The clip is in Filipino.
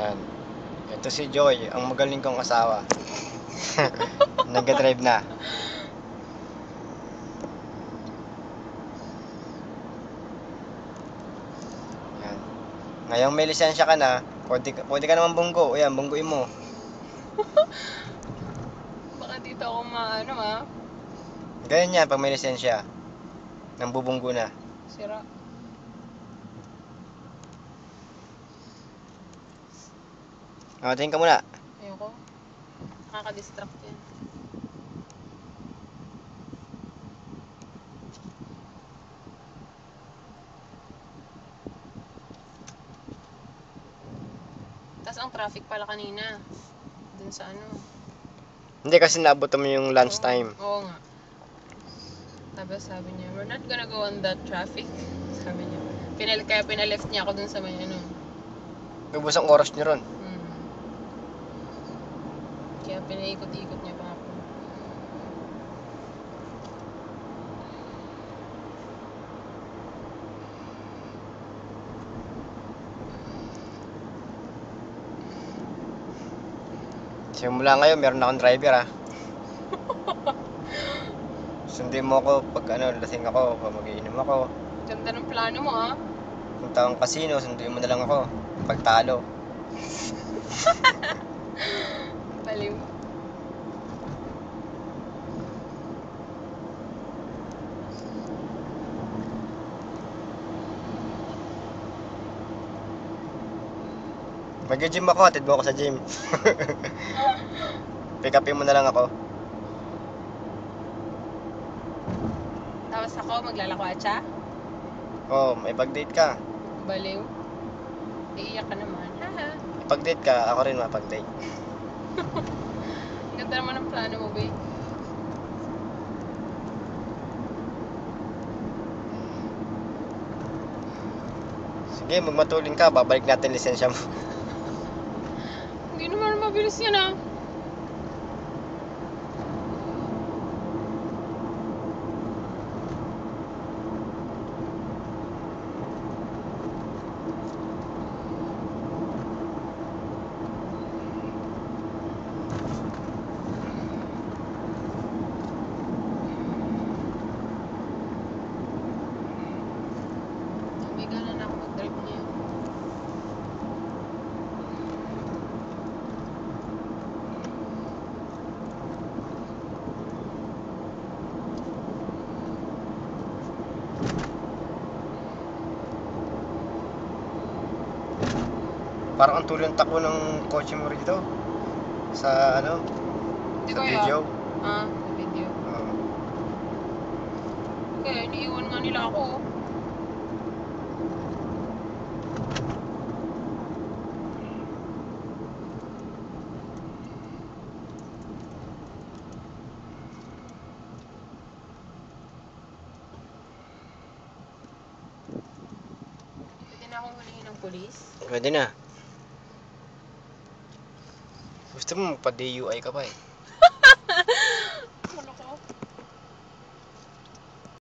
Yan. Ito si Joy, ang magaling kong asawa. Nag-drive na. Yan. Ngayong may lisensya ka na, pwede ka naman bunggo. Ayan, bungguin mo. Baka dito ako maano ha. Ganyan yan pag may lisensya. Nang bubunggo na. Sira. Tingin ka muna. Ayoko. Nakaka-distract yan. Tas ang traffic pala kanina. Dun sa ano. Hindi kasi naabot mo yung lunch time. Oo nga. Tapos sabi niya, we're not gonna go on that traffic. Sabi niya. Kaya pinaleft niya ako dun sa may ano. Ubus ang oras niyo ron. Kaya pinaikot-ikot niya pa ako. Simula ngayon, meron akong driver ha. Sundin mo ako pag lasing ako, pag mag-iinom ako. Ganda ng plano mo ha. Punta akong casino, sunduin mo na lang ako. Pag talo. Baliw. Mag-gym ako, hatid mo ako sa gym. Pick upin mo na lang ako. Tapos ako maglalakwatsa. Oh, may pag-date ka. Baliw. Iiyak ka naman. Haha. Pag-date ka, ako rin mapag-date. Ganda naman ang plano mo, babe. Sige, magmatuling ka, babalik natin lisensya mo. Hindi naman mabilis yan ah. May gana na ako mag-drive ngayon. Parang ang tuloy ang takbo ng kotse mo rito. Sa Hindi sa ko video. sa video. Oo. Kaya iniiwan nga nila ako. Pwede na akong hulihin ng pulis. Pwede na. Gusto mo magpa-DUI ka pa eh.